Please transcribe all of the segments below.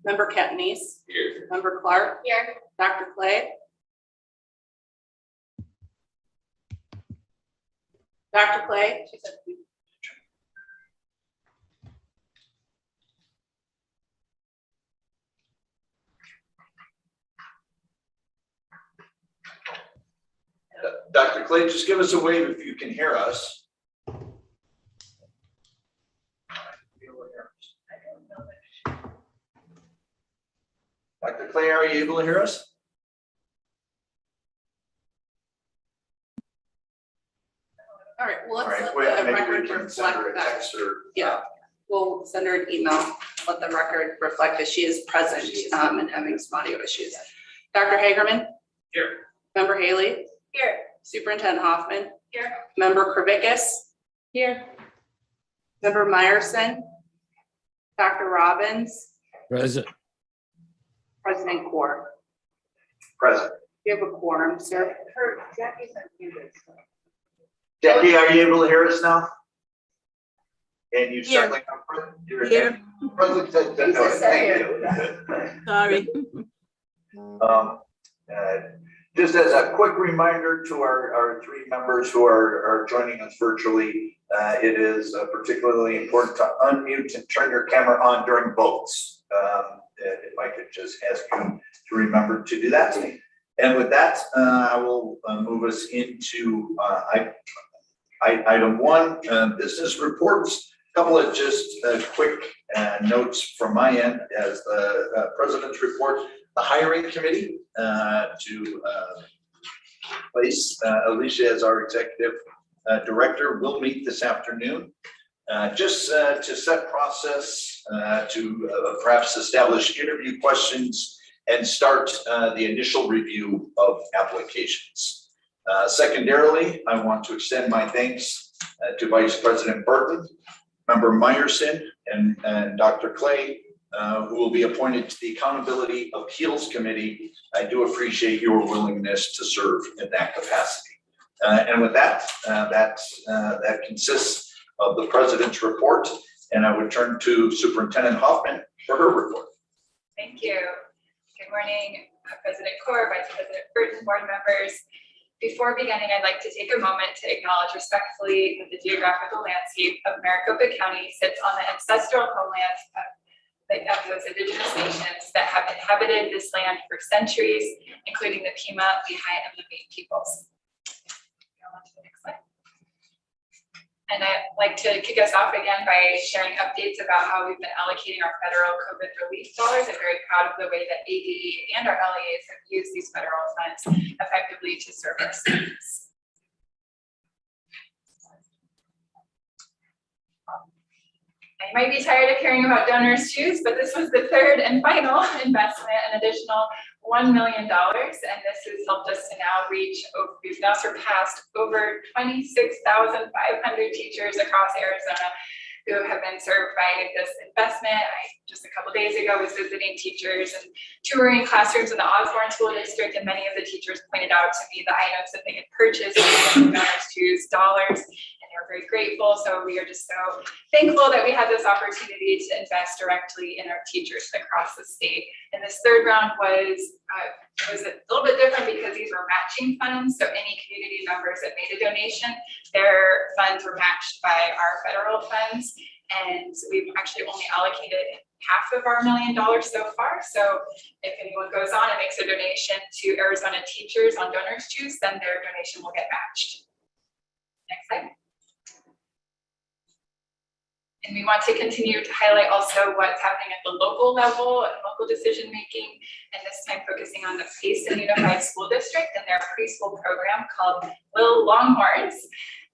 Member Catanese. Here. Member Clark. Here. Dr. Clay. Dr. Clay. She said, Dr. Clay, just give us a wave if you can hear us. Dr. Clay, are you able to hear us? all right, well, All let's right, let the maybe we record can send her reflect a that. text or. Yeah, we'll send her an email, let the record reflect that she is present and having some audio issues. Dr. Hagerman. Here. Member Haley. Here. Superintendent Hoffman. Here. Member Kravickas. Here. Member Meyerson. Dr. Robbins. Present. President Core. Present. You have a quorum, sir. Jackie's unmuted. Jackie, are you able to hear us now? And you Here. certainly are present. You're Here. present. Thank you. Sorry. Just as a quick reminder to our three members who are joining us virtually, it is particularly important to unmute and turn your camera on during votes. If I could just ask you to remember to do that. And with that, I will move us into item one, business reports. A couple of just quick notes from my end as the president's report. The hiring committee to place Alicia as our executive director will meet this afternoon. Just to set process, to perhaps establish interview questions and start the initial review of applications. Secondarily, I want to extend my thanks to Vice President Burton, Member Meyerson, and Dr. Clay, who will be appointed to the Accountability Appeals Committee. I do appreciate your willingness to serve in that capacity. And with that, that consists of the President's report, and I would turn to Superintendent Hoffman for her report. Thank you. Good morning, President Core, Vice President Burton, board members. Before beginning, I'd like to take a moment to acknowledge respectfully that the geographical landscape of Maricopa County sits on the ancestral homelands of those indigenous nations that have inhabited this land for centuries, including the Pima, Lehigh, and Lemay peoples. Go on to the next slide. And I'd like to kick us off again by sharing updates about how we've been allocating our federal COVID relief dollars. I'm very proud of the way that AD and our LEAs have used these federal funds effectively to serve our students. You might be tired of hearing about donors' choose, but this was the third and final investment, an additional $1 million. And this has helped us to now reach, we've now surpassed over 26,500 teachers across Arizona who have been served by this investment. Just a couple days ago was visiting teachers and touring classrooms in the Osborne School District, and many of the teachers pointed out to me the items that they had purchased using donors' choose dollars. We're very grateful. So we are just so thankful that we had this opportunity to invest directly in our teachers across the state. And this third round was a little bit different because these were matching funds. So any community members that made a donation, their funds were matched by our federal funds. And we've actually only allocated half of our $1 million so far. So if anyone goes on and makes a donation to Arizona teachers on donors' choose, then their donation will get matched. Next slide. And we want to continue to highlight also what's happening at the local level and local decision making, and this time focusing on the Payson Unified School District and their preschool program called Little Longhorns.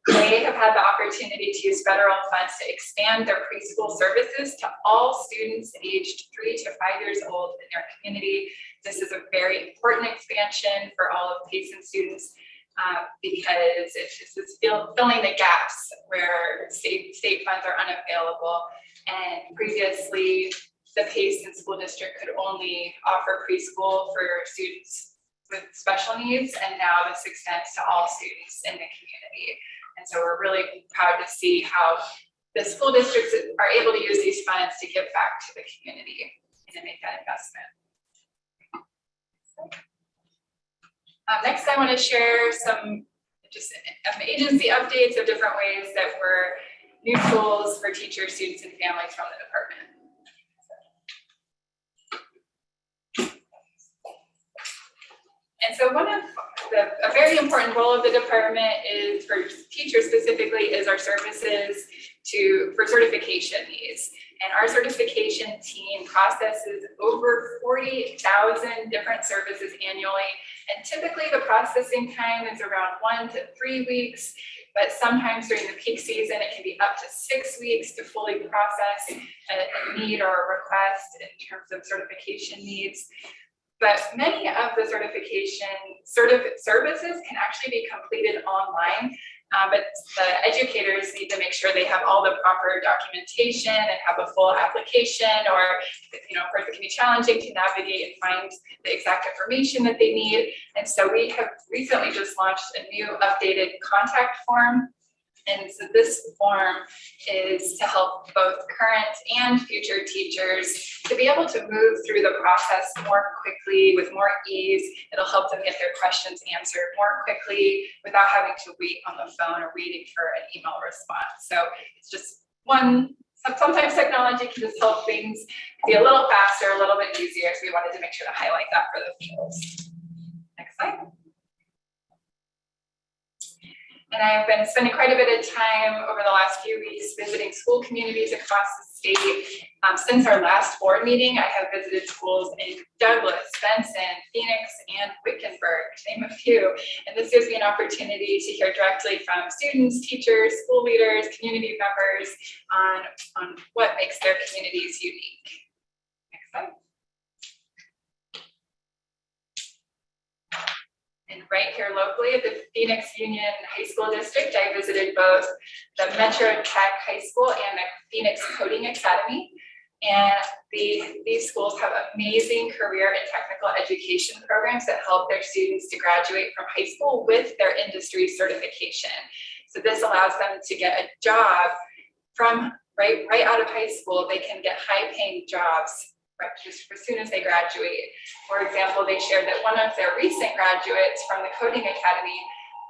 They have had the opportunity to use federal funds to expand their preschool services to all students aged 3 to 5 years old in their community. This is a very important expansion for all of Payson students. Because it's just filling the gaps where state funds are unavailable. And previously, the Payson School District could only offer preschool for students with special needs, and now this extends to all students in the community. And so we're really proud to see how the school districts are able to use these funds to give back to the community and to make that want to share some just agency updates of different ways that we're new tools for teachers, students, and families from the department. And so a very important role of the department is for teachers specifically is our services for certification needs. And our certification team processes over 40,000 different services annually. And typically the processing time is around 1 to 3 weeks, but sometimes during the peak season, it can be up to 6 weeks to fully process a need or a request in terms of certification needs. But many of the certification services can actually be completed online, but the educators need to make sure they have all the proper documentation and have a full application, or, of course, it can be challenging to navigate and find the exact information that they need. And so we have recently just launched a new updated contact form. And so this form is to help both current and future teachers to be able to move through the process more quickly, with more ease. It'll help them get their questions answered more quickly without having to wait on the phone or waiting for an email response. So it's just sometimes technology can just help things be a little faster, a little bit easier. So we wanted to make sure to highlight that for the folks. Next slide. And I've been spending quite a bit of time over the last few weeks visiting school communities across the state. Since our last board meeting, I have visited schools in Douglas, Benson, Phoenix, and Wickenburg, to name a few. And this gives me an opportunity to hear directly from students, teachers, school leaders, community members on what makes their communities unique. Next slide. And right here locally at the Phoenix Union High School District, I visited both the Metro Tech High School and the Phoenix Coding Academy. And these schools have amazing career and technical education programs that help their students to graduate from high school with their industry certification. So this allows them to get a job from right out of high school. They can get high-paying jobs just as soon as they graduate. For example, they shared that one of their recent graduates from the Coding Academy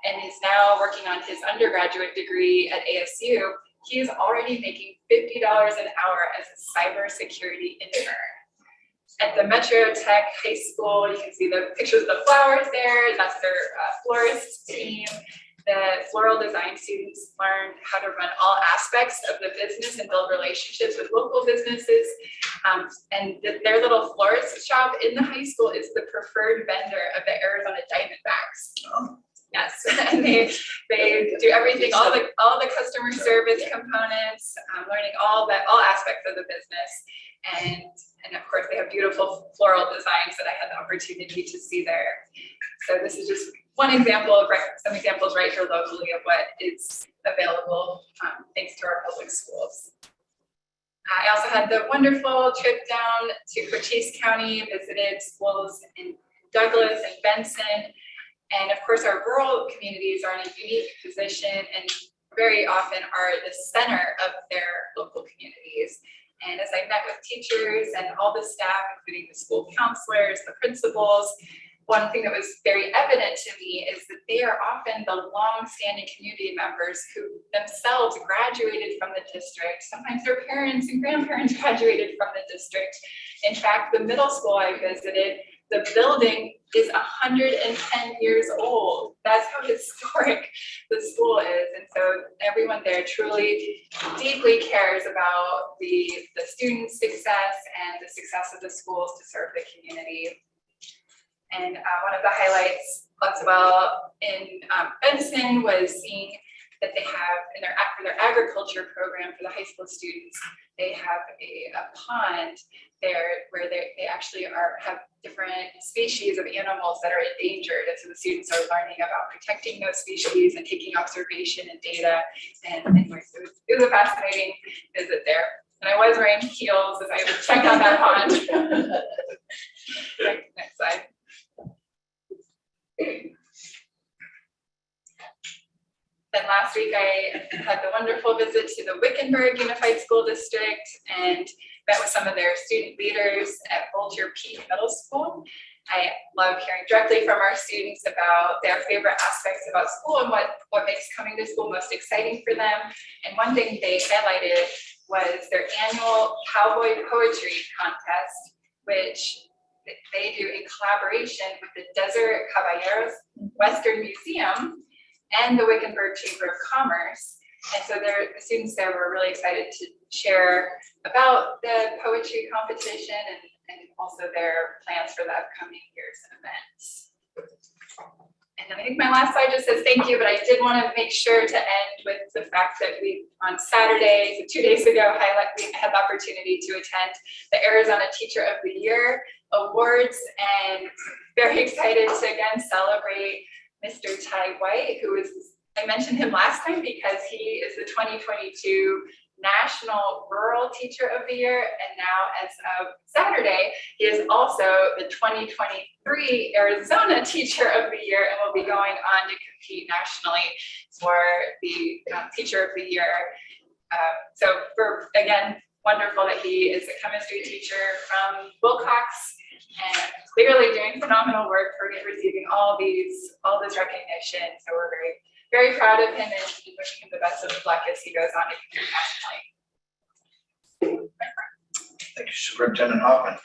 and is now working on his undergraduate degree at ASU. He's already making $50 an hour as a cybersecurity intern. At the Metro Tech High School, you can see the pictures of the flowers there, and that's their florist team. The floral design students learned how to run all aspects of the business and build relationships with local businesses. And their little florist shop in the high school is the preferred vendor of the Arizona Diamondbacks. Yes, and they do everything, all the customer service components, learning all aspects of the business. And of course, they have beautiful floral designs that I had the opportunity to see there. So this is just one example of some examples right here locally of what is available thanks to our public schools. I also had the wonderful trip down to Cochise County, visited schools in Douglas and Benson. And of course, our rural communities are in a unique position and very often are the center of their local communities. And as I met with teachers and all the staff, including the school counselors, the principals, one thing that was very evident to me is that they are often the long-standing community members who themselves graduated from the district. Sometimes their parents and grandparents graduated from the district. In fact, the middle school I visited, the building is 110 years old. That's how historic the school is. And so everyone there truly deeply cares about the students' success and the success of the schools to serve the community. And one of the highlights as well in Benson was seeing that they have for their agriculture program for the high school students, they have a pond there where they actually have different species of animals that are endangered. And so the students are learning about protecting those species and taking observation and data. And anyway, so it was a fascinating visit there. And I was wearing heels as I checked out that pond. Next slide. Then last week I had the wonderful visit to the Wickenburg Unified School District and met with some of their student leaders at Bolger Peak Middle School. I love hearing directly from our students about their favorite aspects about school and what makes coming to school most exciting for them. And one thing they highlighted was their annual Cowboy Poetry Contest, which they do in collaboration with the Desert Caballeros Western Museum and the Wickenburg Chamber of Commerce. And so the students there were really excited to share about the poetry competition and also their plans for the upcoming year's events. And then I think my last slide just says thank you, but I did want to make sure to end with the fact that we, on Saturday, 2 days ago, we had the opportunity to attend the Arizona Teacher of the Year Awards, and very excited to again celebrate Mr. Ty White, who is, I mentioned him last time because he is the 2022 National Rural Teacher of the Year, and now as of Saturday, he is also the 2023 Arizona Teacher of the Year and will be going on to compete nationally for the Teacher of the Year. So we're, again, wonderful that he is a chemistry teacher from Wilcox and clearly doing phenomenal work for receiving all this recognition. So we're very proud of him and wishing him the best of luck as he goes on to compete nationally. Thank you, Superintendent Hoffman.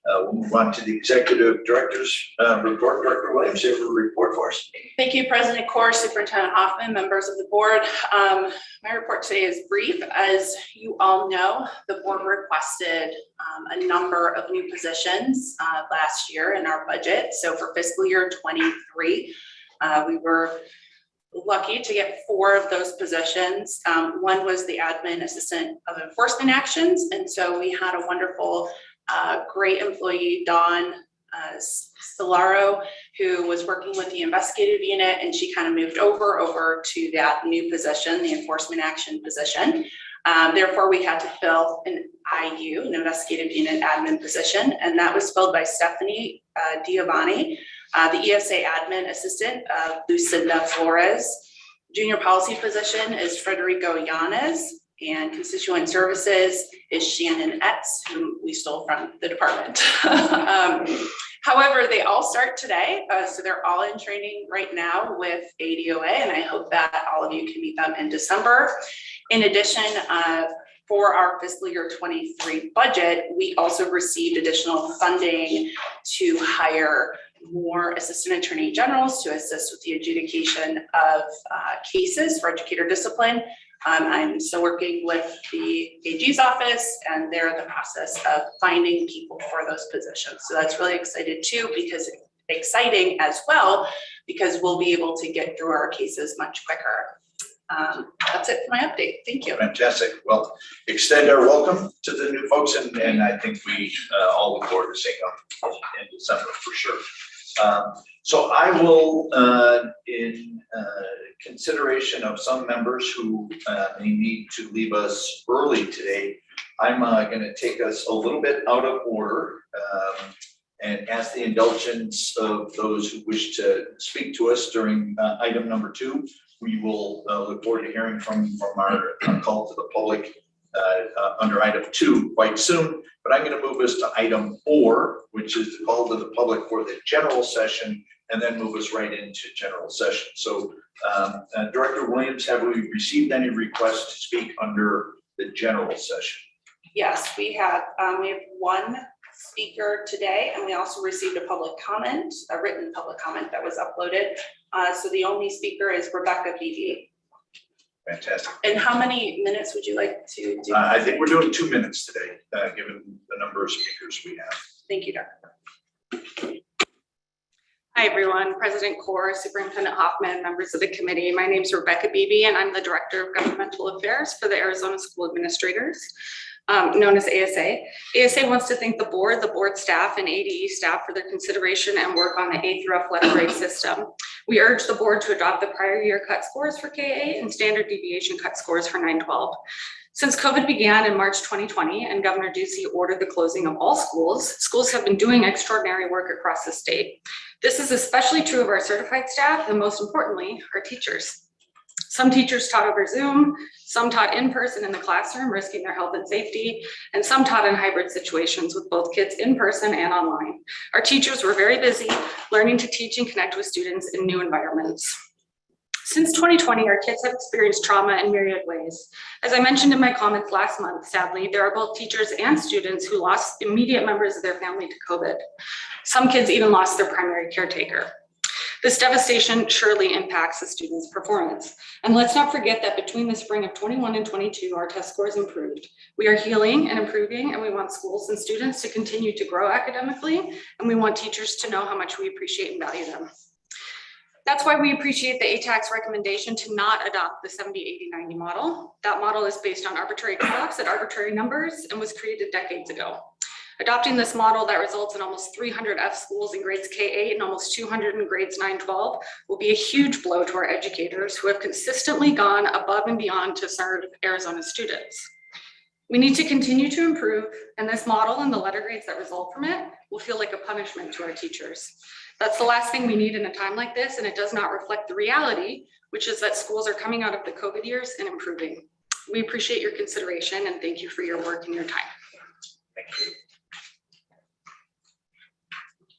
We'll move on to the Executive Director's report. Director Williams, you have a report for us. Thank you, President Corr, Superintendent Hoffman, members of the board. My report today is brief. As you all know, the board requested a number of new positions last year in our budget. So for fiscal year 23, we were lucky to get 4 of those positions. One was the Admin Assistant of Enforcement Actions. And so we had a wonderful, great employee, Dawn Solaro, who was working with the investigative unit, and she kind of moved over to that new position, the Enforcement Action position. Therefore, we had to fill an IU, an investigative unit admin position, and that was filled by Stephanie Giovanni. The ESA admin assistant, Lucinda Flores. Junior policy position is Federico Yanez, and constituent services is Shannon Etz, whom we stole from the department. However, they all start today, so they're all in training right now with ADOA, and I hope that all of you can meet them in December. In addition, for our fiscal year 23 budget, we also received additional funding to hire more assistant attorney generals to assist with the adjudication of cases for educator discipline. I'm still working with the AG's office, and they're in the process of finding people for those positions. So that's really exciting as well, because we'll be able to get through our cases much quicker. That's it for my update. Thank you. Fantastic. Well, extend our welcome to the new folks, and I think we all look forward to seeing them in December for sure. So I will, in consideration of some members who may need to leave us early today, I'm going to take us a little bit out of order and ask the indulgence of those who wish to speak to us during item number 2. We will look forward to hearing from our call to the public under item 2 quite soon, but I'm going to move us to item 4, which is the call to the public for the general session, and then move us right into general session. So Director Williams, have we received any requests to speak under the general session? Yes, we have one speaker today, and we also received a public comment, a written public comment that was uploaded. So the only speaker is Rebecca Beebe. Fantastic. And how many minutes would you like to do? I think we're doing 2 minutes today, given the number of speakers we have. Thank you, Dr. Hi, everyone. President Corr, Superintendent Hoffman, members of the committee. My name is Rebecca Beebe, and I'm the Director of Governmental Affairs for the Arizona School Administrators, known as ASA. ASA wants to thank the board staff, and ADE staff for their consideration and work on the A through F letter grade system. We urge the board to adopt the prior year cut scores for KA and standard deviation cut scores for 912. Since COVID began in March 2020 and Governor Ducey ordered the closing of all schools have been doing extraordinary work across the state. This is especially true of our certified staff and, most importantly, our teachers. Some teachers taught over Zoom, some taught in person in the classroom, risking their health and safety, and some taught in hybrid situations with both kids in person and online. Our teachers were very busy learning to teach and connect with students in new environments. Since 2020, our kids have experienced trauma in myriad ways. As I mentioned in my comments last month, sadly, there are both teachers and students who lost immediate members of their family to COVID. Some kids even lost their primary caretaker. This devastation surely impacts the students' performance. And let's not forget that between the spring of 21 and 22, our test scores improved. We are healing and improving, and we want schools and students to continue to grow academically, and we want teachers to know how much we appreciate and value them. That's why we appreciate the ATAC's recommendation to not adopt the 70, 80, 90 model. That model is based on arbitrary cutoffs at arbitrary numbers and was created decades ago. Adopting this model that results in almost 300 F schools in grades K-8 and almost 200 in grades 9-12 will be a huge blow to our educators who have consistently gone above and beyond to serve Arizona students. We need to continue to improve, and this model and the letter grades that result from it will feel like a punishment to our teachers. That's the last thing we need in a time like this, and it does not reflect the reality, which is that schools are coming out of the COVID years and improving. We appreciate your consideration and thank you for your work and your time. Thank you.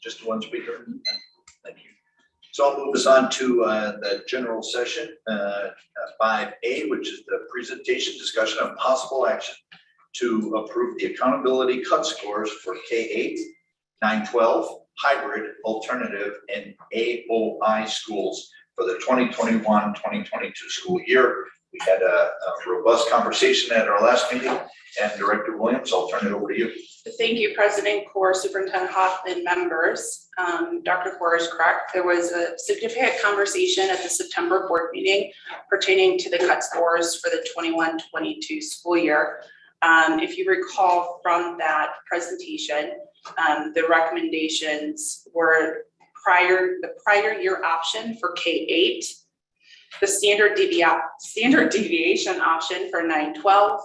Just one speaker. Thank you. So I'll move us on to the general session, 5A, which is the presentation, discussion of possible action to approve the accountability cut scores for K-8, 9-12, hybrid, alternative, and AOI schools for the 2021-2022 school year. We had a robust conversation at our last meeting, and Director Williams, I'll turn it over to you. Thank you, President Core, Superintendent Hoffman, members. Dr. Core is correct. There was a significant conversation at the September board meeting pertaining to the cut scores for the 21-22 school year. If you recall from that presentation, the recommendations were the prior year option for K-8, the standard deviation option for 9-12.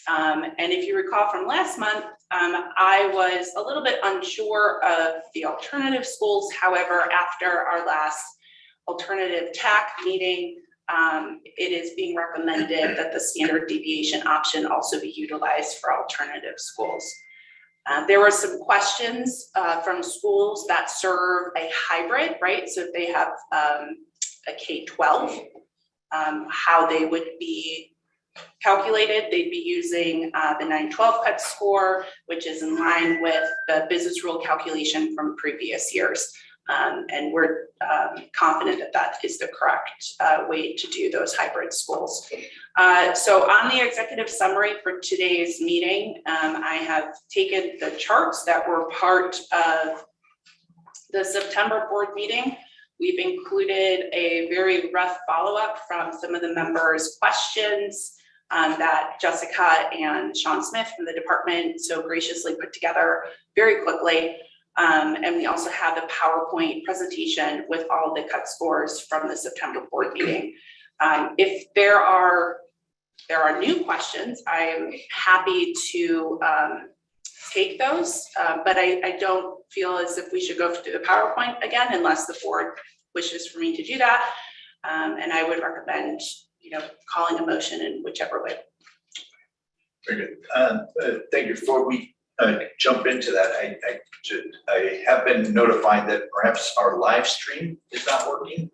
And if you recall from last month, I was a little bit unsure of the alternative schools. However, after our last alternative TAC meeting, it is being recommended that the standard deviation option also be utilized for alternative schools. There were some questions from schools that serve a hybrid, right? So if they have a K-12, how they would be calculated. They'd be using the 9-12 cut score, which is in line with the business rule calculation from previous years. And we're confident that that is the correct way to do those hybrid schools. So on the executive summary for today's meeting, I have taken the charts that were part of the September board meeting. We've included a very rough follow-up from some of the members' questions that Jessica and Sean Smith from the department so graciously put together very quickly. And we also have the PowerPoint presentation with all the cut scores from the September board meeting. If there are new questions, I am happy to take those, but I don't feel as if we should go through the PowerPoint again unless the board wishes for me to do that. And I would recommend, calling a motion in whichever way. Very good. Thank you. Before we jump into that, I have been notified that perhaps our live stream is not working.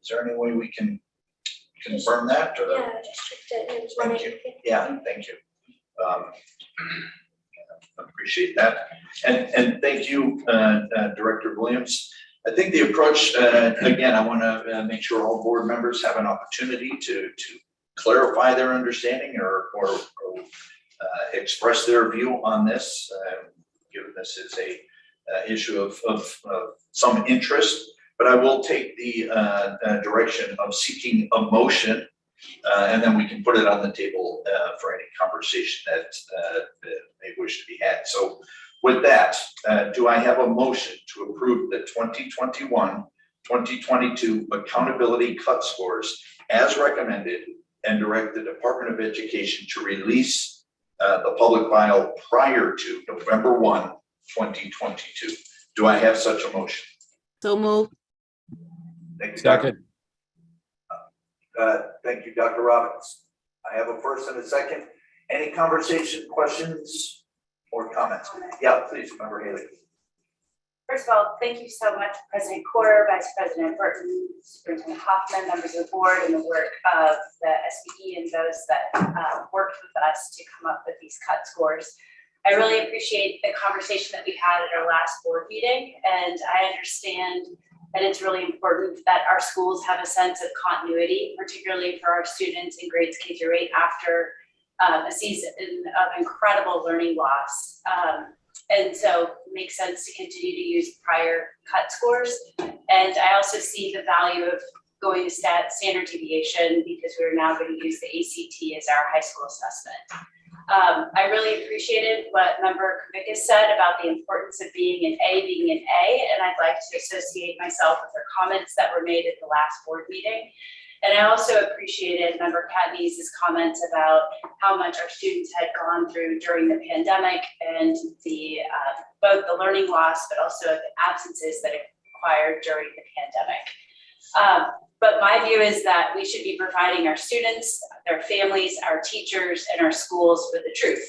Is there any way we can confirm that? Or? Yeah, I just checked it. It was Thank running. you. Yeah, thank you. Appreciate that. And thank you, Director Williams. I think the approach, again, I want to make sure all board members have an opportunity to clarify their understanding or express their view on this, given this is a issue of some interest. But I will take the direction of seeking a motion, and then we can put it on the table for any conversation that may wish to be had. So with that, do I have a motion to approve the 2021-2022 accountability cut scores as recommended and direct the Department of Education to release the public file prior to November 1, 2022? Do I have such a motion? So moved. Thank you, Second. Thank you, Dr. Robbins. I have a first and a second. Any conversation, questions, or comments? Yeah, please, Member Haley. First of all, thank you so much, President Corr, Vice President Burton, Superintendent Hoffman, members of the board, and the work of the SBE and those that worked with us to come up with these cut scores. I really appreciate the conversation that we had at our last board meeting, and I understand that it's really important that our schools have a sense of continuity, particularly for our students in grades K through 8 after a season of incredible learning loss. And so it makes sense to continue to use prior cut scores. And I also see the value of going to standard deviation because we're now going to use the ACT as our high school assessment. I really appreciated what Member Kravickas said about the importance of being an A, and I'd like to associate myself with her comments that were made at the last board meeting. And I also appreciated Member Cadney's comments about how much our students had gone through during the pandemic and the both the learning loss, but also the absences that it acquired during the pandemic. But my view is that we should be providing our students, their families, our teachers, and our schools with the truth.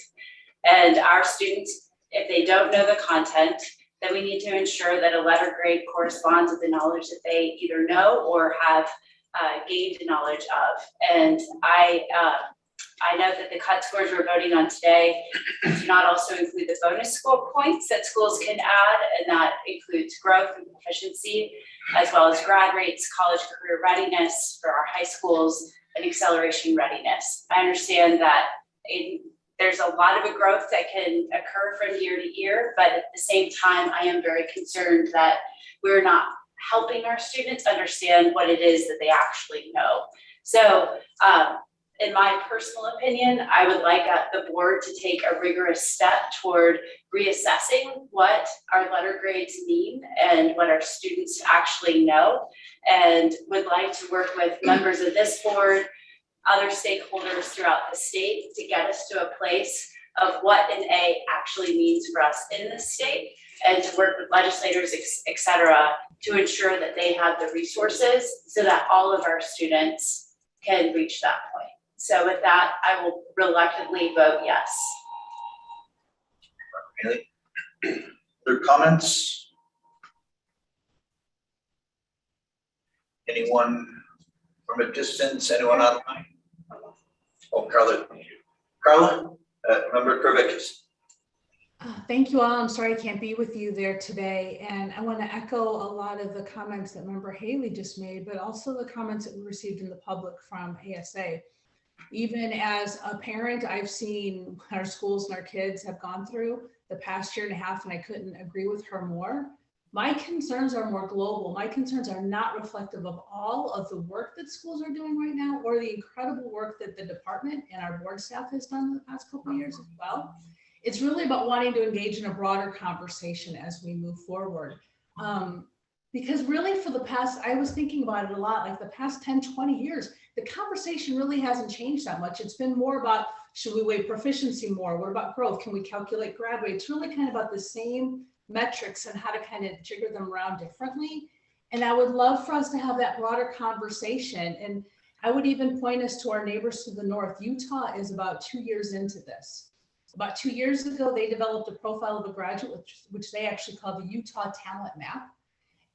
And our students, if they don't know the content, then we need to ensure that a letter grade corresponds with the knowledge that they either know or have gained knowledge of. And I know that the cut scores we're voting on today do not also include the bonus score points that schools can add, and that includes growth and proficiency, as well as grad rates, college career readiness for our high schools, and acceleration readiness. I understand that there's a lot of growth that can occur from year to year, but at the same time, I am very concerned that we're not helping our students understand what it is that they actually know. So in my personal opinion, I would like the board to take a rigorous step toward reassessing what our letter grades mean and what our students actually know, and would like to work with members of this board, other stakeholders throughout the state to get us to a place of what an A actually means for us in the state, and to work with legislators, et cetera, to ensure that they have the resources so that all of our students can reach that point. So with that, I will reluctantly vote yes. Haley. Other comments? Anyone from a distance? Anyone online? Oh, Carla, thank you. Carla, Member Kravickas. Thank you all. I'm sorry I can't be with you there today. And I want to echo a lot of the comments that Member Haley just made, but also the comments that we received in the public from ASA. Even as a parent, I've seen our schools and our kids have gone through the past year and a half, and I couldn't agree with her more. My concerns are more global. My concerns are not reflective of all of the work that schools are doing right now, or the incredible work that the department and our board staff has done in the past couple of years as well. It's really about wanting to engage in a broader conversation as we move forward. Because really for the past, I was thinking about it a lot, like the past 10, 20 years, the conversation really hasn't changed that much. It's been more about, should we weigh proficiency more? What about growth? Can we calculate grad rate? It's really kind of about the same metrics and how to kind of jigger them around differently. And I would love for us to have that broader conversation. And I would even point us to our neighbors to the north. Utah is about 2 years into this. About 2 years ago, they developed a profile of a graduate, which they actually call the Utah Talent Map.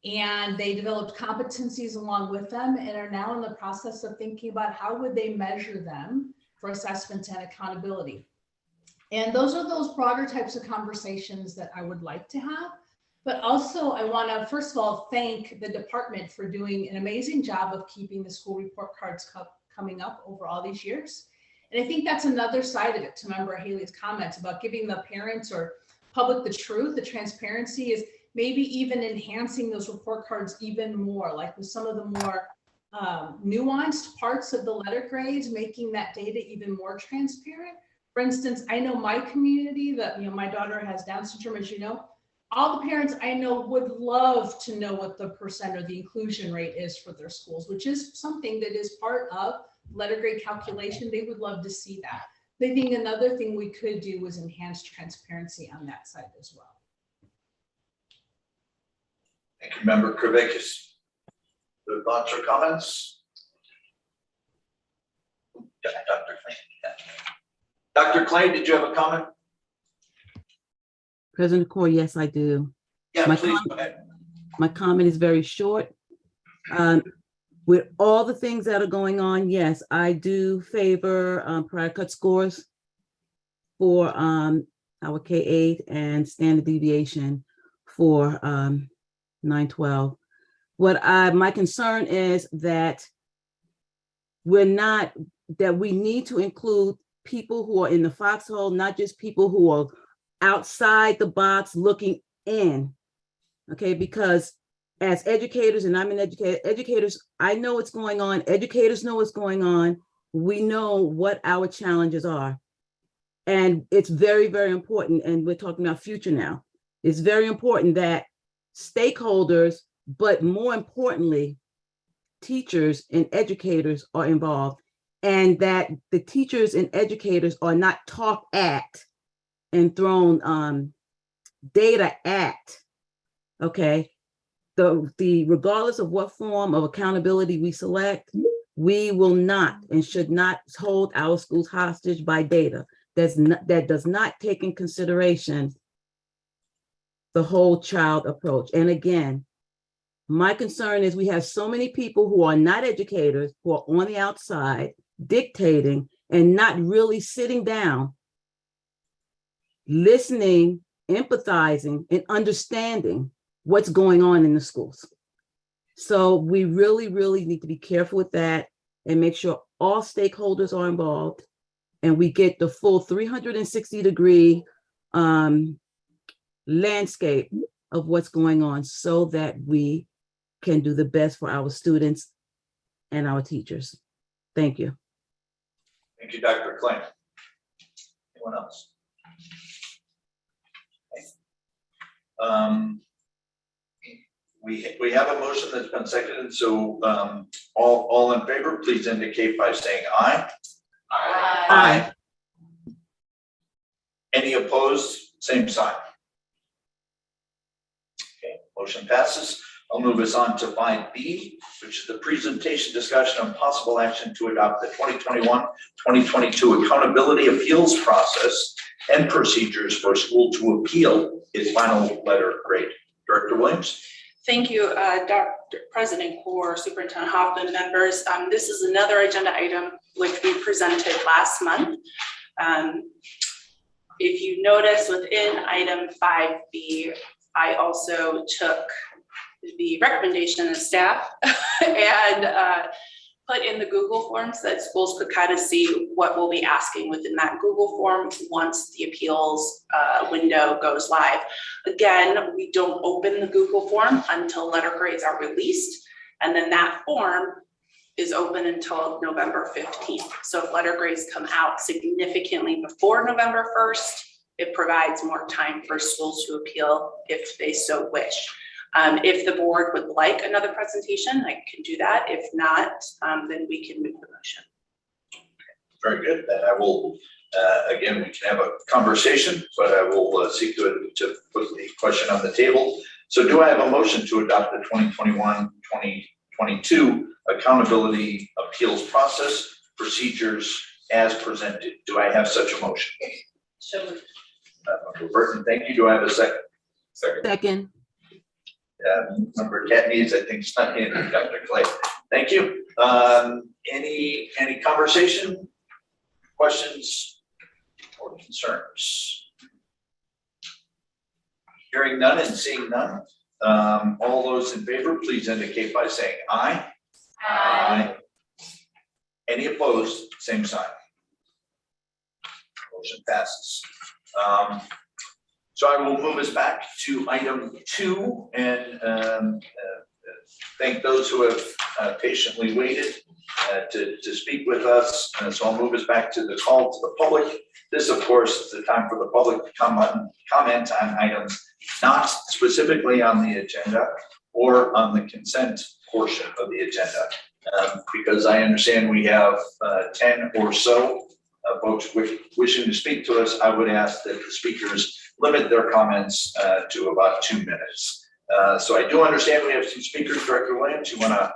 And they developed competencies along with them and are now in the process of thinking about how would they measure them for assessment and accountability. And those are those broader types of conversations that I would like to have. But also I want to, first of all, thank the department for doing an amazing job of keeping the school report cards coming up over all these years. And I think that's another side of it, to Member Haley's comments about giving the parents or public the truth, the transparency, is maybe even enhancing those report cards even more, like with some of the more nuanced parts of the letter grades, making that data even more transparent. For instance, I know my community that, my daughter has Down syndrome, as you know, all the parents I know would love to know what the percent or the inclusion rate is for their schools, which is something that is part of letter grade calculation. They would love to see that. They think another thing we could do is enhance transparency on that side as well. Thank you, Member Kravickas. Other thoughts or comments? Dr. Klein. Dr. Klein, did you have a comment? President Core, yes, I do. Yeah, My please com- go ahead. My comment is very short. With all the things that are going on, yes, I do favor prior cut scores for our K-8 and standard deviation for 9-12. My concern is that we need to include people who are in the foxhole, not just people who are outside the box looking in. Okay, because as educators, and I'm an educator, educators, I know what's going on. Educators know what's going on. We know what our challenges are. And it's very, very important. And we're talking about future now. It's very important that stakeholders, but more importantly, teachers and educators are involved, and that the teachers and educators are not talked at and thrown data at. Okay, regardless of what form of accountability we select, we will not and should not hold our schools hostage by data that does not take in consideration the whole child approach. And again, my concern is we have so many people who are not educators, who are on the outside dictating and not really sitting down, listening, empathizing, and understanding what's going on in the schools. So we really, really need to be careful with that and make sure all stakeholders are involved and we get the full 360-degree landscape of what's going on so that we can do the best for our students and our teachers. Thank you. Thank you, Dr. Klein. Anyone else? Okay. We have a motion that's been seconded, so all in favor, please indicate by saying aye. Aye. Any opposed? Same sign. Okay, motion passes. I'll move us on to 5B, which is the presentation, discussion, and possible action to adopt the 2021-2022 accountability appeals process and procedures for school to appeal its final letter grade. Director Williams. Thank you, Dr. President Core, Superintendent Hoffman, members. This is another agenda item which we presented last month. If you notice within item 5B, I also took the recommendation of staff and put in the Google forms that schools could kind of see what we'll be asking within that Google form once the appeals window goes live. Again, we don't open the Google form until letter grades are released, and then that form is open until November 15th. So if letter grades come out significantly before November 1st, it provides more time for schools to appeal if they so wish. If the board would like another presentation, I can do that. If not, then we can move the motion. Very good. Then I will, again, we can have a conversation, but I will seek to put the question on the table. So do I have a motion to adopt the 2021-2022 accountability appeals process procedures as presented? Do I have such a motion? So moved. Member Burton, thank you. Do I have a second? Second. Member Katniss, I think, snuck in, Dr. Clay. Thank you. Any conversation, questions, or concerns? Hearing none and seeing none. All those in favor, please indicate by saying aye. Aye. Any opposed? Same sign. Motion passes. So I will move us back to item 2 and thank those who have patiently waited to speak with us. So I'll move us back to the call to the public. This, of course, is the time for the public to comment on items not specifically on the agenda or on the consent portion of the agenda. Because I understand we have 10 or so folks wishing to speak to us, I would ask that the speakers limit their comments to about 2 minutes. So I do understand we have some speakers. Director Williams, you want to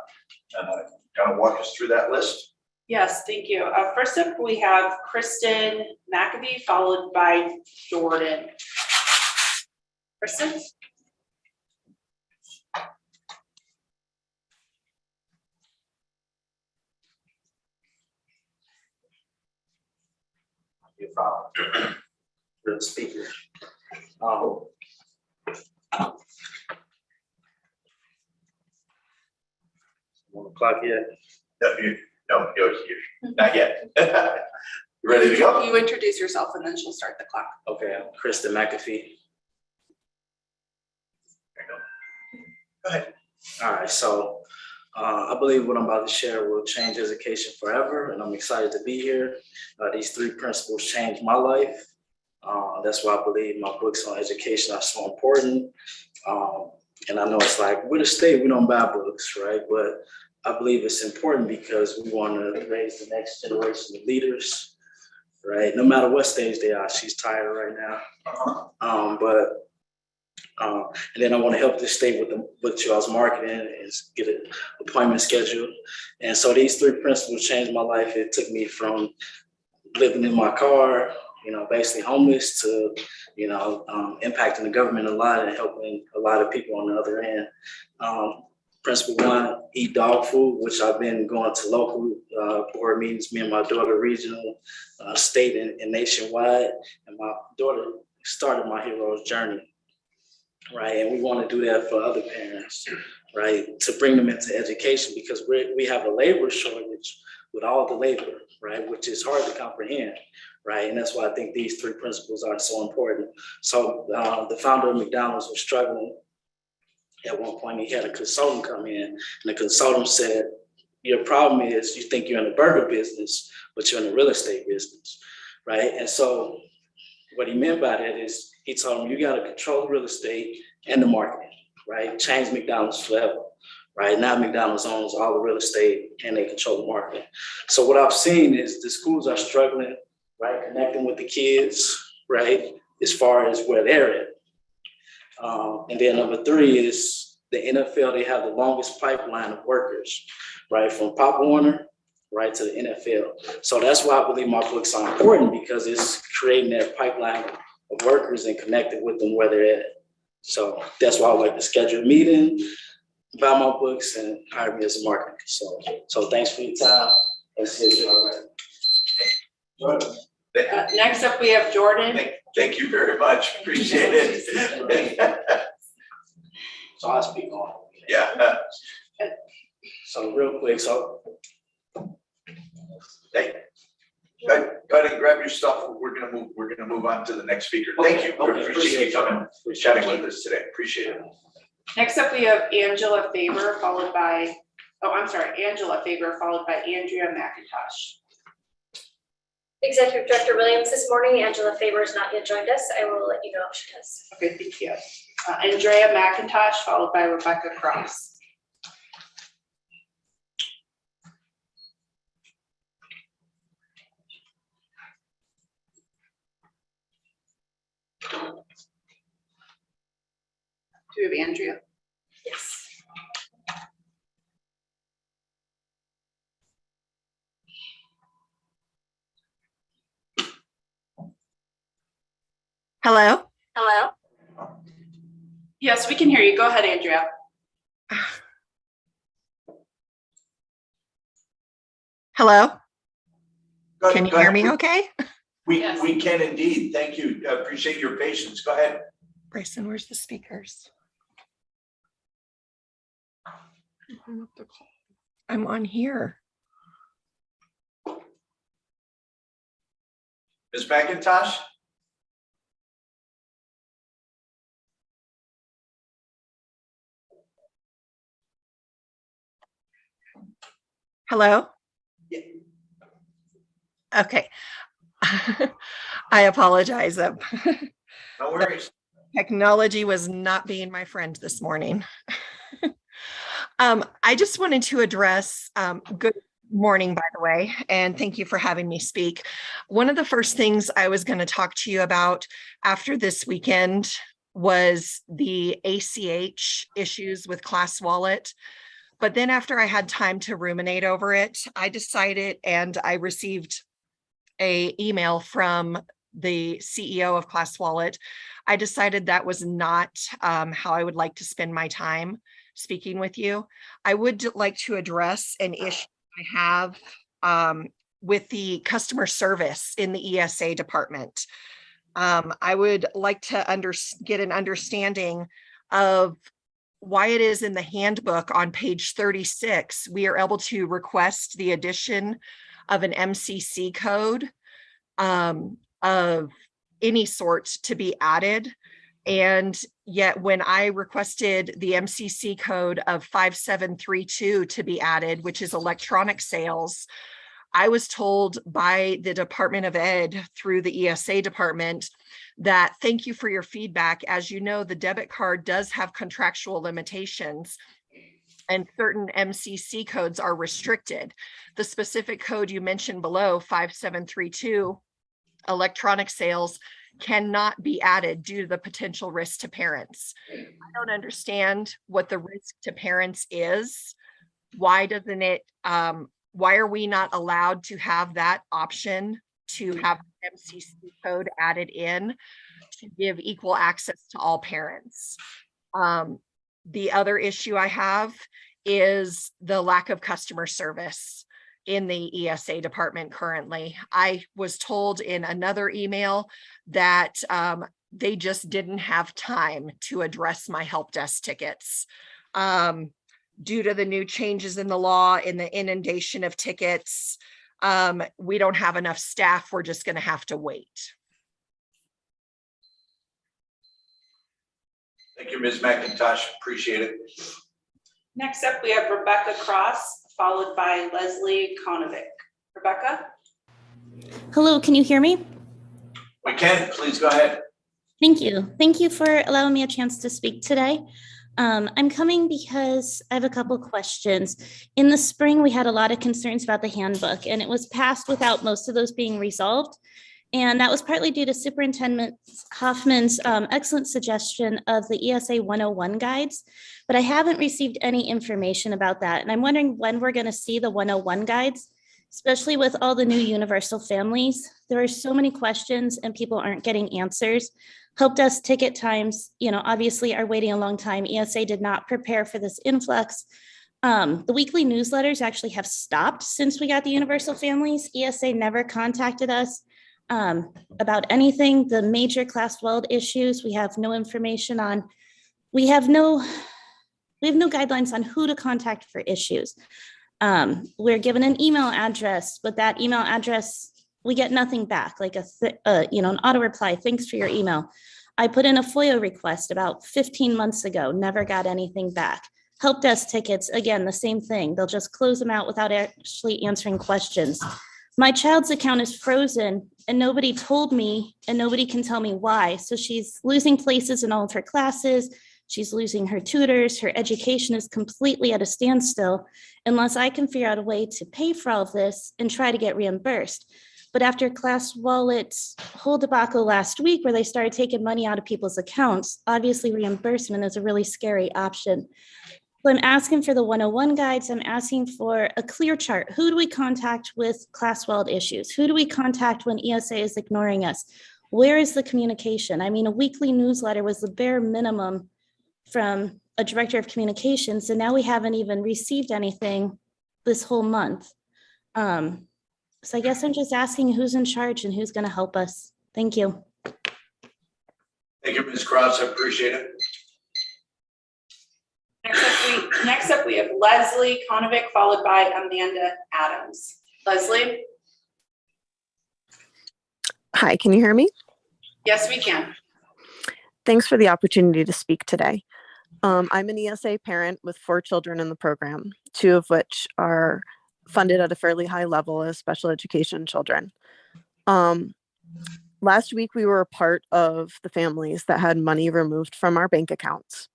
kind of walk us through that list? Yes, thank you. First up, we have Kristen McAfee, followed by Jordan. Kristen? Your problem. For the speaker. 1 o'clock yet? No, you're not yet. You ready to go? You introduce yourself and then she'll start the clock. Okay, I'm Kristen McAfee. Go ahead. All right, so I believe what I'm about to share will change education forever, and I'm excited to be here. These 3 principles changed my life. That's why I believe my books on education are so important. And I know it's like, we're the state, we don't buy books, right? But I believe it's important because we want to raise the next generation of leaders, right? No matter what stage they are. She's tired right now. And then I want to help this state with y'all's marketing and get an appointment scheduled. And so these 3 principles changed my life. It took me from living in my car, basically homeless, to, impacting the government a lot and helping a lot of people on the other end. Principle 1, eat dog food, which I've been going to local board meetings, me and my daughter, regional, state, and nationwide. And my daughter started my hero's journey, right? And we want to do that for other parents, right? To bring them into education, because we have a labor shortage with all the labor, right? Which is hard to comprehend, right? And that's why I think these 3 principles are so important. So the founder of McDonald's was struggling. At one point, he had a consultant come in, and the consultant said, your problem is you think you're in the burger business, but you're in the real estate business, right? And so what he meant by that is he told him, you got to control real estate and the marketing, right? Change McDonald's forever, right? Now McDonald's owns all the real estate and they control the marketing. So what I've seen is the schools are struggling, right? Connecting with the kids, right? As far as where they're at. And then number 3 is the NFL. They have the longest pipeline of workers, right? From Pop Warner, right, to the NFL. So that's why I believe my books are important, because it's creating that pipeline of workers and connecting with them where they're at. So that's why I like to schedule a meeting, buy my books, and hire me as a marketing consultant. So thanks for your time. Let's see you all right. Next up, we have Jordan. Thank you very much. Appreciate it. So I'll speak on. Yeah. So real quick, Hey, go ahead and grab your stuff. We're gonna move on to the next speaker. Thank you. Okay. Appreciate you coming, chatting with us today. Appreciate it. Next up, we have Angela Faber, followed by Andrea McIntosh. Executive Director Williams, this morning, Angela Faber has not yet joined us. I will let you know if she does. Okay, thank you. Andrea McIntosh, followed by Rebecca Cross. Do we have Andrea? Yes. Hello? Hello? Yes, we can hear you. Go ahead, Andrea. Hello? Go ahead, Can you go hear ahead. me okay? Yes. We can indeed. Thank you. Appreciate your patience. Go ahead. Bryson, where's the speakers? I'm on here. Ms. McIntosh? Hello? Yeah. Okay. I apologize. No worries. Technology was not being my friend this morning. I just wanted to address, good morning, by the way, and thank you for having me speak. One of the first things I was going to talk to you about after this weekend was the ACH issues with Class Wallet. But then after I had time to ruminate over it, I decided, and I received a email from the CEO of Class Wallet. I decided that was not how I would like to spend my time speaking with you. I would like to address an issue I have with the customer service in the ESA department. I would like to get an understanding of why it is in the handbook on page 36, we are able to request the addition of an MCC code of any sort to be added. And yet when I requested the MCC code of 5732 to be added, which is electronic sales, I was told by the Department of Ed through the ESA department that thank you for your feedback. As you know, the debit card does have contractual limitations and certain MCC codes are restricted. The specific code you mentioned below, 5732, electronic sales, cannot be added due to the potential risk to parents. I don't understand what the risk to parents is. Why doesn't it, why are we not allowed to have that option to have MCC code added in to give equal access to all parents? The other issue I have is the lack of customer service in the ESA department currently. I was told in another email that they just didn't have time to address my help desk tickets. Due to the new changes in the law, in the inundation of tickets, we don't have enough staff. We're just going to have to wait. Thank you, Ms. McIntosh. Appreciate it. Next up, we have Rebecca Cross, followed by Leslie Konovic. Rebecca? Hello, can you hear me? We can. Please go ahead. Thank you. Thank you for allowing me a chance to speak today. I'm coming because I have a couple questions. In the spring, we had a lot of concerns about the handbook, and it was passed without most of those being resolved. And that was partly due to Superintendent Hoffman's excellent suggestion of the ESA 101 guides, but I haven't received any information about that. And I'm wondering when we're going to see the 101 guides, especially with all the new universal families. There are so many questions and people aren't getting answers. Help desk ticket times, obviously are waiting a long time. ESA did not prepare for this influx. The weekly newsletters actually have stopped since we got the universal families. ESA never contacted us about anything. The major class weld issues, we have no information on. We have no guidelines on who to contact for issues. We're given an email address, but that email address, we get nothing back, like an auto reply, thanks for your email. I put in a FOIA request about 15 months ago, never got anything back. Help desk tickets, again, the same thing. They'll just close them out without actually answering questions. My child's account is frozen and nobody told me and nobody can tell me why. So she's losing places in all of her classes. She's losing her tutors. Her education is completely at a standstill unless I can figure out a way to pay for all of this and try to get reimbursed. But after Class Wallet's whole debacle last week where they started taking money out of people's accounts, obviously reimbursement is a really scary option. So I'm asking for the 101 guides. I'm asking for a clear chart. Who do we contact with Class Weld issues? Who do we contact when ESA is ignoring us? Where is the communication? I mean, a weekly newsletter was the bare minimum from a director of communications, and now we haven't even received anything this whole month. So I guess I'm just asking who's in charge and who's going to help us. Thank you. Thank you, Ms. Cross. I appreciate it. Next up, we have Leslie Konovic, followed by Amanda Adams. Leslie? Hi, can you hear me? Yes, we can. Thanks for the opportunity to speak today. I'm an ESA parent with 4 children in the program, 2 of which are funded at a fairly high level as special education children. Last week, we were a part of the families that had money removed from our bank accounts.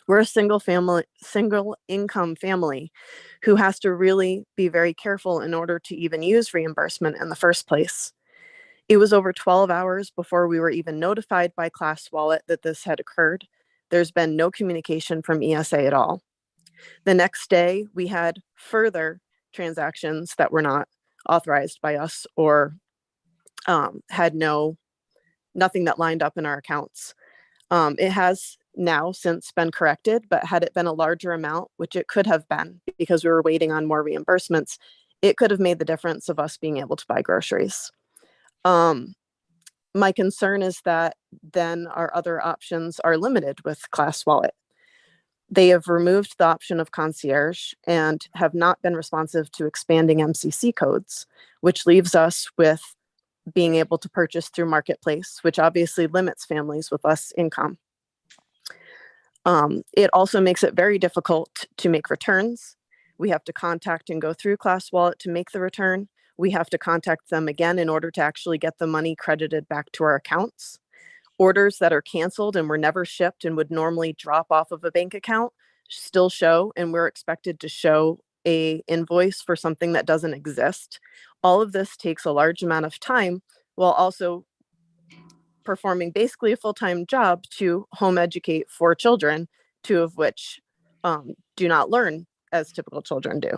We're a single income family who has to really be very careful in order to even use reimbursement in the first place. It was over 12 hours before we were even notified by Class Wallet that this had occurred. There's been no communication from ESA at all. The next day, we had further transactions that were not authorized by us or had nothing that lined up in our accounts. It has now since been corrected, but had it been a larger amount, which it could have been because we were waiting on more reimbursements, it could have made the difference of us being able to buy groceries. My concern is that then our other options are limited with Class Wallet. They have removed the option of concierge and have not been responsive to expanding MCC codes, which leaves us with being able to purchase through Marketplace, which obviously limits families with less income. It also makes it very difficult to make returns. We have to contact and go through Class Wallet to make the return. We have to contact them again in order to actually get the money credited back to our accounts. Orders that are canceled and were never shipped and would normally drop off of a bank account still show, and we're expected to show a invoice for something that doesn't exist. All of this takes a large amount of time while also performing basically a full-time job to home educate 4 children, 2 of which do not learn as typical children do.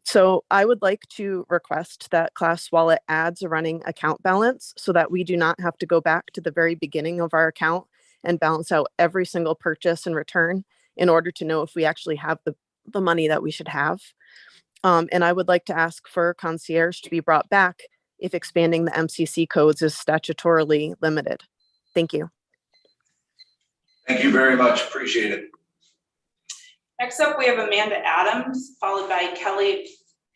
So I would like to request that Class Wallet adds a running account balance so that we do not have to go back to the very beginning of our account and balance out every single purchase and return in order to know if we actually have the money that we should have. And I would like to ask for concierge to be brought back if expanding the MCC codes is statutorily limited. Thank you. Thank you very much. Appreciate it. Next up, we have Amanda Adams, followed by Kelly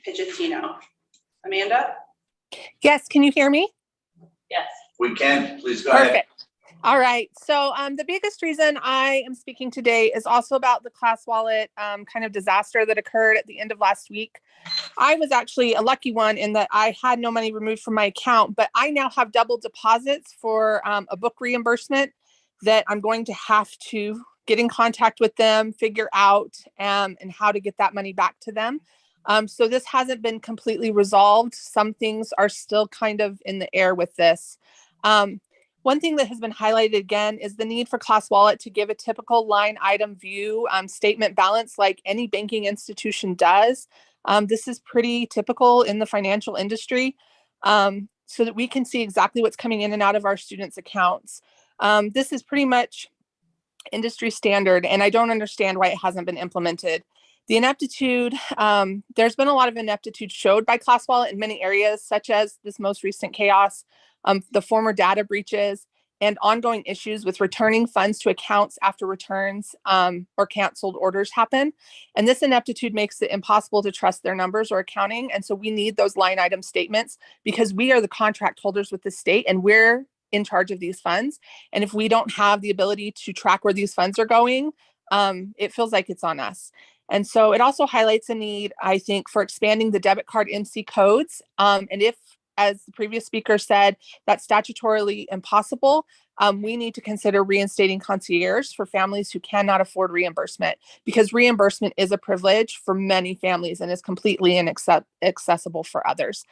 Piccittino. Amanda? Yes, can you hear me? Yes. We can. Please go ahead. Perfect. All right. So the biggest reason I am speaking today is also about the Class Wallet kind of disaster that occurred at the end of last week. I was actually a lucky one in that I had no money removed from my account, but I now have double deposits for a book reimbursement that I'm going to have to get in contact with them, figure out and how to get that money back to them. So this hasn't been completely resolved. Some things are still kind of in the air with this. One thing that has been highlighted again is the need for Class Wallet to give a typical line item view statement balance like any banking institution does. This is pretty typical in the financial industry so that we can see exactly what's coming in and out of our students' accounts. This is pretty much industry standard, and I don't understand why it hasn't been implemented. The ineptitude, there's been a lot of ineptitude showed by Class Wallet in many areas, such as this most recent chaos, the former data breaches, and ongoing issues with returning funds to accounts after returns or canceled orders happen. And this ineptitude makes it impossible to trust their numbers or accounting. And so we need those line item statements because we are the contract holders with the state and we're in charge of these funds. And if we don't have the ability to track where these funds are going, it feels like it's on us. And so it also highlights a need, I think, for expanding the debit card MC codes. And if, as the previous speaker said, that's statutorily impossible, we need to consider reinstating concierge for families who cannot afford reimbursement, because reimbursement is a privilege for many families and is completely inaccessible for others.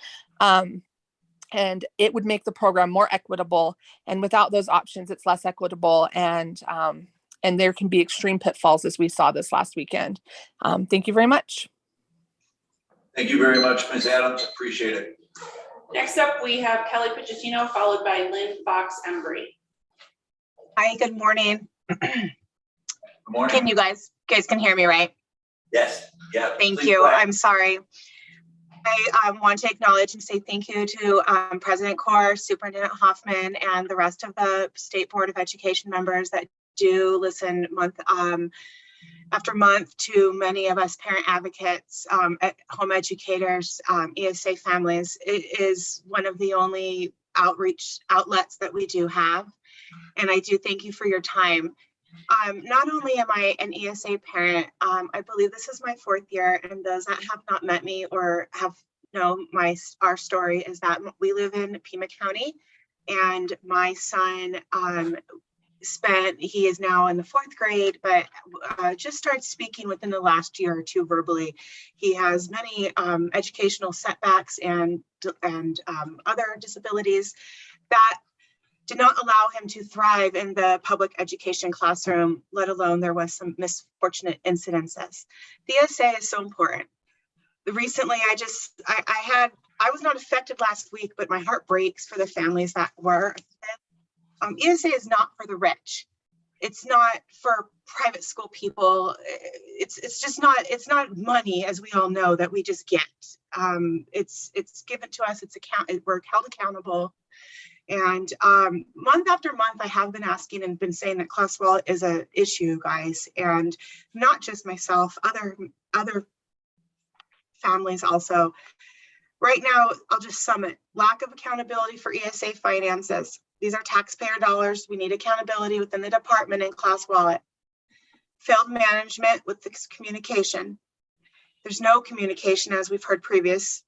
And it would make the program more equitable. And without those options, it's less equitable. And there can be extreme pitfalls as we saw this last weekend. Thank you very much. Thank you very much, Ms. Adams. Appreciate it. Next up, we have Kelly Piccittino, followed by Lynn Fox Embry. Hi, good morning. Good morning. Can you guys can hear me, right? Yes. Yeah. Thank you. I'm sorry. I want to acknowledge and say thank you to President Kaur, Superintendent Hoffman, and the rest of the State Board of Education members that do listen month after month to many of us parent advocates, home educators, ESA families. It is one of the only outreach outlets that we do have. And I do thank you for your time. Not only am I an ESA parent, I believe this is my 4th year, and those that have not met me or have known our story is that we live in Pima County, and my son he is now in the 4th grade, but just started speaking within the last year or 2 verbally. He has many educational setbacks and other disabilities that did not allow him to thrive in the public education classroom, let alone there was some misfortunate incidences. The ESA is so important. Recently, I was not affected last week, but my heart breaks for the families that were. ESA is not for the rich. It's not for private school people. It's just not, it's not money, as we all know, that we just get. It's given to us, we're held accountable. And month after month, I have been asking and been saying that class wallet is an issue, guys, and not just myself, other families also. Right now, I'll just sum it. Lack of accountability for ESA finances. These are taxpayer dollars. We need accountability within the department and class wallet. Failed management with this communication. There's no communication, as we've heard previous.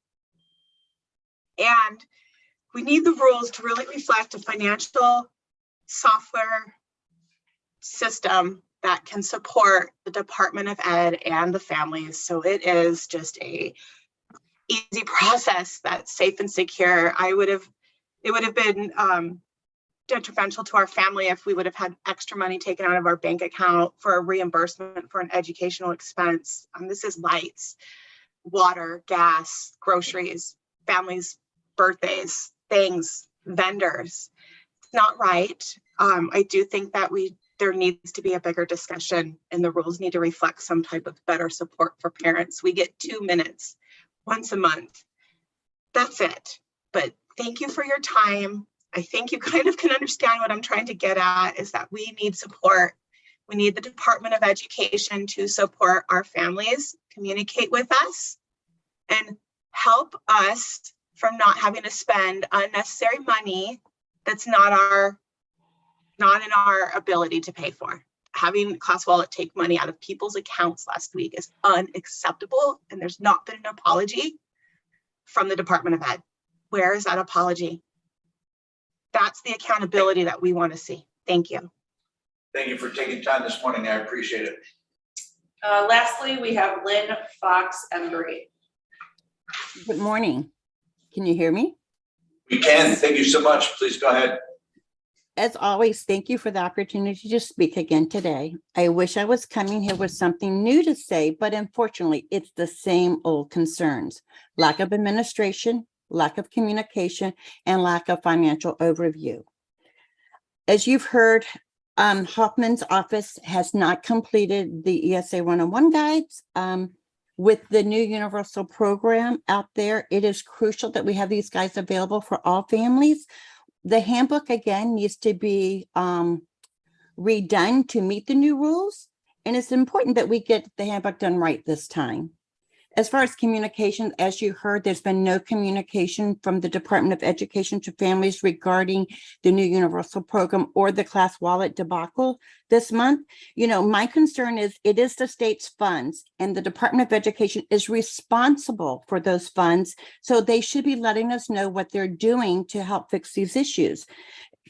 And we need the rules to really reflect a financial software system that can support the Department of Ed and the families. So it is just a easy process that's safe and secure. It would have been detrimental to our family if we would have had extra money taken out of our bank account for a reimbursement for an educational expense. This is lights, water, gas, groceries, families, birthdays, things, vendors. It's not right. I do think that there needs to be a bigger discussion, and the rules need to reflect some type of better support for parents. We get 2 minutes once a month. That's it. But thank you for your time. I think you kind of can understand what I'm trying to get at, is that we need support. We need the Department of Education to support our families, communicate with us, and help us from not having to spend unnecessary money that's not in our ability to pay for. Having Class Wallet take money out of people's accounts last week is unacceptable, and there's not been an apology from the Department of Ed. Where is that apology? That's the accountability that we want to see. Thank you. Thank you for taking time this morning. I appreciate it. Lastly, we have Lynn Fox Embry. Good morning. Can you hear me? We can. Thank you so much. Please go ahead. As always, thank you for the opportunity to speak again today. I wish I was coming here with something new to say, but unfortunately, it's the same old concerns. Lack of administration, lack of communication, and lack of financial overview. As you've heard, Hoffman's office has not completed the ESA 101 guides. With the new universal program out there, it is crucial that we have these guides available for all families. The handbook, again, needs to be redone to meet the new rules. And it's important that we get the handbook done right this time. As far as communication, as you heard, there's been no communication from the Department of Education to families regarding the new universal program or the Class Wallet debacle this month. You know, my concern is it is the state's funds, and the Department of Education is responsible for those funds. So they should be letting us know what they're doing to help fix these issues.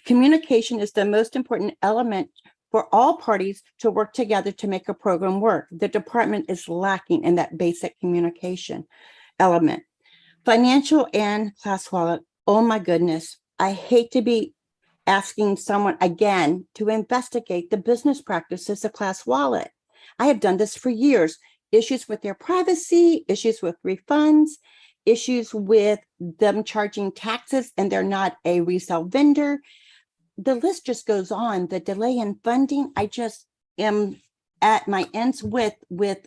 Communication is the most important element for all parties to work together to make a program work. The department is lacking in that basic communication element. Financial and Class Wallet, oh my goodness, I hate to be asking someone again to investigate the business practices of Class Wallet. I have done this for years. Issues with their privacy, issues with refunds, issues with them charging taxes and they're not a resale vendor. The list just goes on. The delay in funding, I just am at my ends with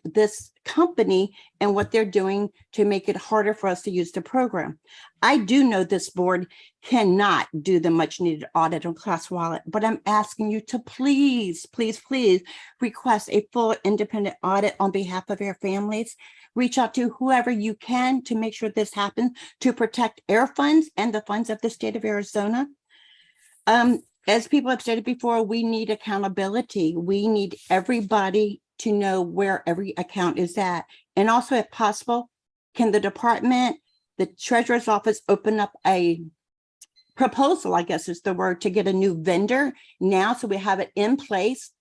this company and what they're doing to make it harder for us to use the program. I do know this board cannot do the much needed audit on Class Wallet, but I'm asking you to please, please, please request a full independent audit on behalf of our families. Reach out to whoever you can to make sure this happens to protect our funds and the funds of the state of Arizona. As people have stated before, we need accountability. We need everybody to know where every account is at. And also, if possible, can the department, the treasurer's office open up a proposal, I guess is the word, to get a new vendor now so we have it in place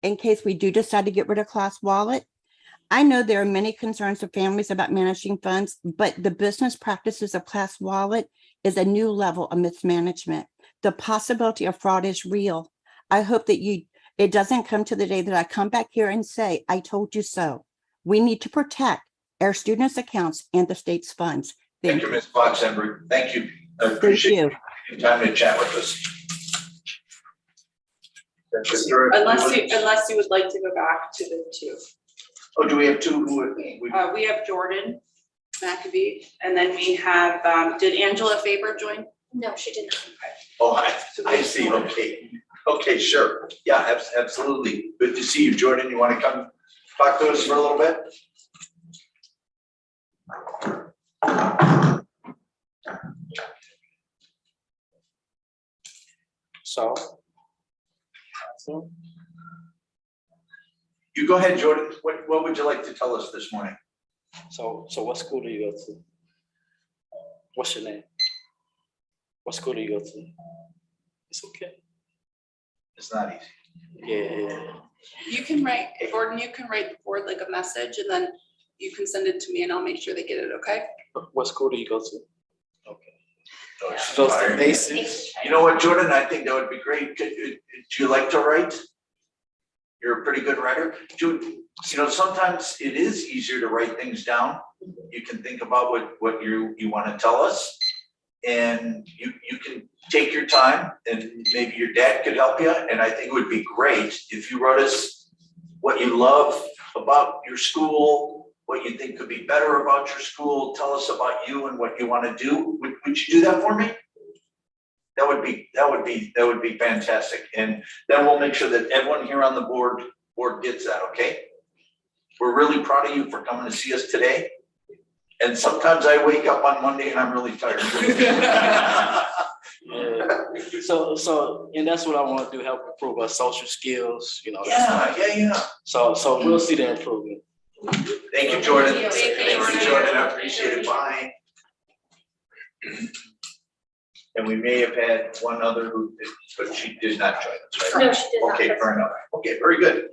in case we do decide to get rid of Class Wallet? I know there are many concerns of families about managing funds, but the business practices of Class Wallet is a new level of mismanagement. The possibility of fraud is real. I hope that it doesn't come to the day that I come back here and say, I told you so. We need to protect our students' accounts and the state's funds. Thank you, Ms. Fox Embry. Thank you. I appreciate you taking time to chat with us. Unless you would like to go back to the two. Oh, do we have two? We have Jordan McAbee, and then we have, did Angela Faber join? No, she did not. Oh, I see. Okay. Okay, sure. Yeah, absolutely. Good to see you, Jordan. You want to come talk to us for a little bit? So. You go ahead, Jordan. What would you like to tell us this morning? So what school do you go to? What's your name? What school do you go to? It's okay. It's not easy. Yeah. You can write, Gordon, you can write the board like a message and then you can send it to me and I'll make sure they get it, okay? What school do you go to? Okay. So the basics. You know what, Jordan? I think that would be great. Do you like to write? You're a pretty good writer. You know, sometimes it is easier to write things down. You can think about what you want to tell us. And you can take your time and maybe your dad could help you. And I think it would be great if you wrote us what you love about your school, what you think could be better about your school. Tell us about you and what you want to do. Would you do that for me? That would be fantastic. And then we'll make sure that everyone here on the board gets that, okay? We're really proud of you for coming to see us today. And sometimes I wake up on Monday and I'm really tired. Yeah. So, and that's what I want to do, help improve our social skills, you know. Yeah. So we'll see the improvement. Thank you, Jordan. Thank you, Jordan. I appreciate it. Bye. And we may have had one other who did, but she did not join us, right? No, she did not. Okay, fair enough. Okay, very good.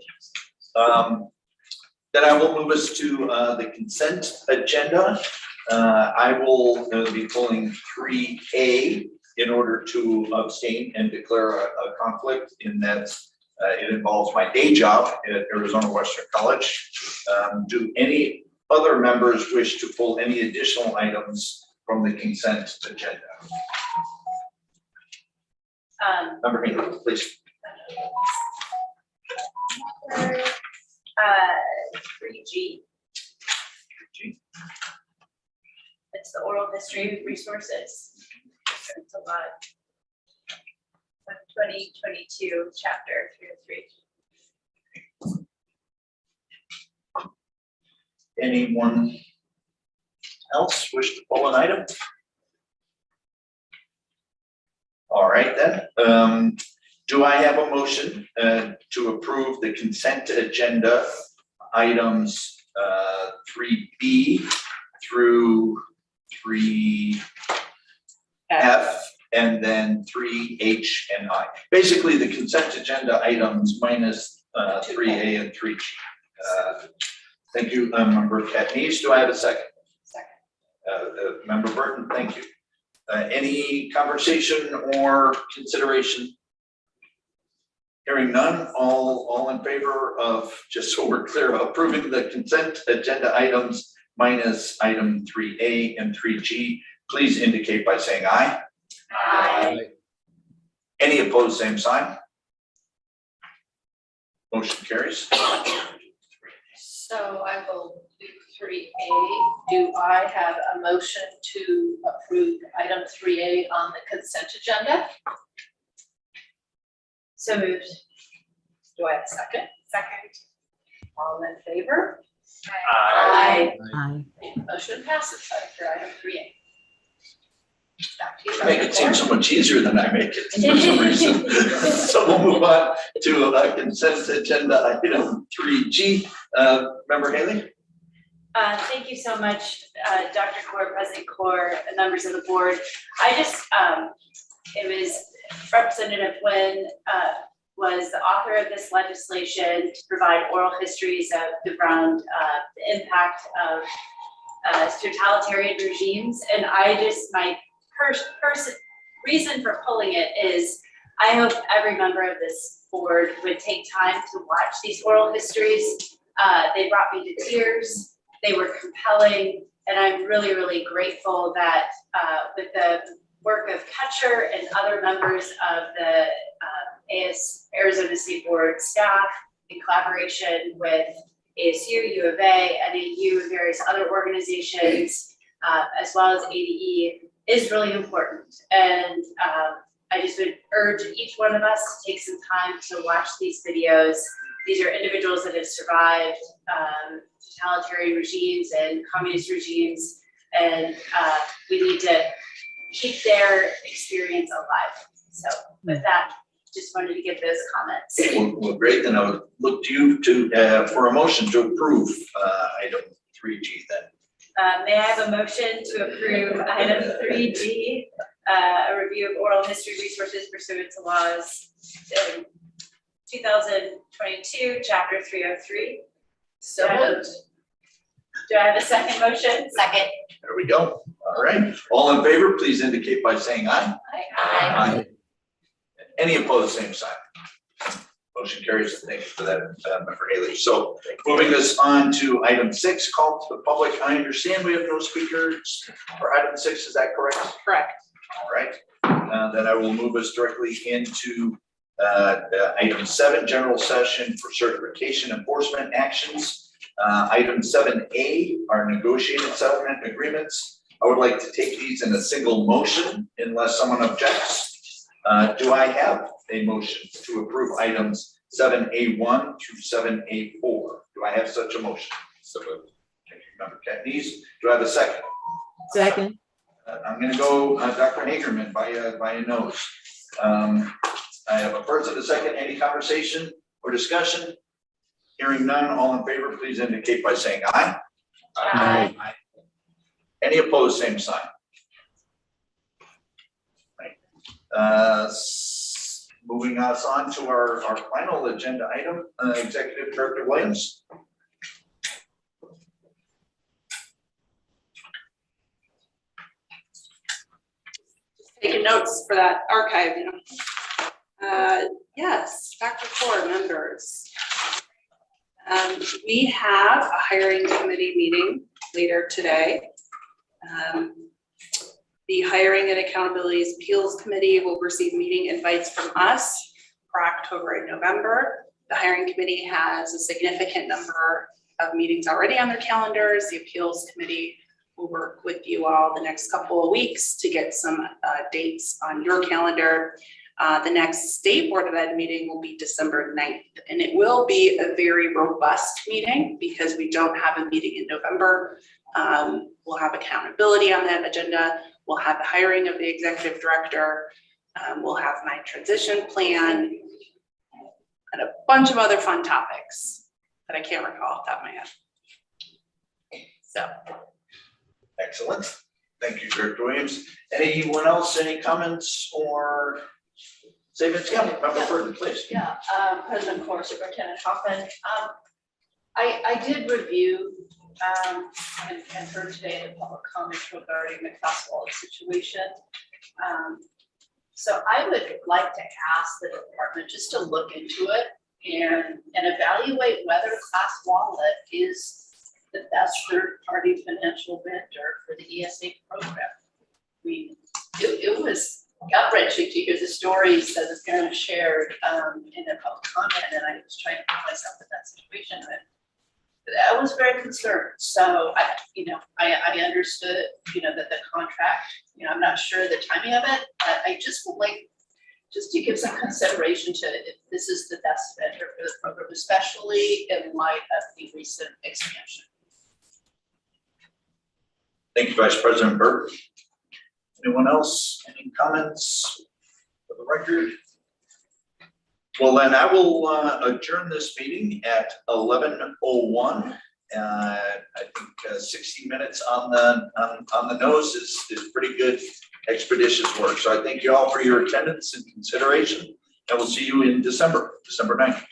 Then I will move us to the consent agenda. I will be pulling 3A in order to abstain and declare a conflict in that it involves my day job at Arizona Western College. Do any other members wish to pull any additional items from the consent agenda? Member Hinkley, please. 3G. It's the oral history resources. It's a lot. 2022 chapter 303. Anyone else wish to pull an item? All right then. Do I have a motion to approve the consent agenda items 3B through 3F and then 3H and I? Basically the consent agenda items minus 3A and 3G. Thank you, Member Katniss. Do I have a second? Second. Member Burton, thank you. Any conversation or consideration? Hearing none, all in favor of, just so we're clear, approving the consent agenda items minus item 3A and 3G, please indicate by saying aye. Aye. Any opposed, same sign. Motion carries. So I will do 3A. Do I have a motion to approve item 3A on the consent agenda? So moved. Do I have a second? Second. All in favor? Aye. Aye. Motion passes for item 3A. Back to you. You make it seem so much easier than I make it for some reason. So we'll move on to consent agenda item 3G. Member Haley? Thank you so much, Dr. Kaur, President Kaur, members of the board. I just, it was Representative Nguyen was the author of this legislation to provide oral histories around the impact of totalitarian regimes. And I just, my reason for pulling it is I hope every member of this board would take time to watch these oral histories. They brought me to tears. They were compelling. And I'm really, really grateful that with the work of Catcher and other members of the Arizona State Board staff in collaboration with ASU, U of A, NAU, and various other organizations, as well as ADE, is really important. And I just would urge each one of us to take some time to watch these videos. These are individuals that have survived totalitarian regimes and communist regimes, and we need to keep their experience alive. So with that, just wanted to give those comments. Well, great. Then I would look to you to for a motion to approve item 3G then. May I have a motion to approve item 3G, a review of oral history resources pursuant to laws 2022, chapter 303. So moved. Do I have a second motion? Second. There we go. All right. All in favor, please indicate by saying aye. Aye. Any opposed, same sign. Motion carries. Thank you for that, Member Haley. So moving us on to item 6, call to the public. I understand we have no speakers for item 6. Is that correct? Correct. All right. Then I will move us directly into item 7, general session for certification enforcement actions. Item 7A are negotiated settlement agreements. I would like to take these in a single motion unless someone objects. Do I have a motion to approve items 7A1 through 7A4? Do I have such a motion? So moved. Thank you, Member Katniss. Do I have a second? Second. I'm going to go Dr. Hagerman by a nose. I have a first and a second. Any conversation or discussion? Hearing none, all in favor, please indicate by saying aye. Aye. Aye. Any opposed, same sign. Right. Moving us on to our final agenda item, Executive Director Williams. Taking notes for that archive, you know. Yes, Dr. Core members. We have a hiring committee meeting later today. The Hiring and Accountability Appeals Committee will receive meeting invites from us for October and November. The hiring committee has a significant number of meetings already on their calendars. The Appeals Committee will work with you all the next couple of weeks to get some dates on your calendar. The next State Board of Ed meeting will be December 9th, and it will be a very robust meeting because we don't have a meeting in November. We'll have accountability on that agenda. We'll have the hiring of the executive director. We'll have my transition plan and a bunch of other fun topics that I can't recall off the top of my head. So. Excellent. Thank you, Director Williams. Anyone else, any comments or statements? Yeah, Member Burton, please. Yeah, President Core, Superintendent Hoffman. I did review and heard today the public comments regarding the class wallet situation. So I would like to ask the department just to look into it and evaluate whether Class Wallet is the best third-party financial vendor for the ESA program. I mean, it was gut-wrenching to hear the stories that the parents shared in their public comment, and I was trying to put myself in that situation. I was very concerned. So I understood, that the contract, I'm not sure the timing of it, but I just would like just to give some consideration to if this is the best vendor for the program, especially in light of the recent expansion. Thank you, Vice President Burke. Anyone else? Any comments for the record? Well, then I will adjourn this meeting at 11:01. I think 60 minutes on the nose is pretty good, expeditious work. So I thank you all for your attendance and consideration, and we'll see you in December 9th.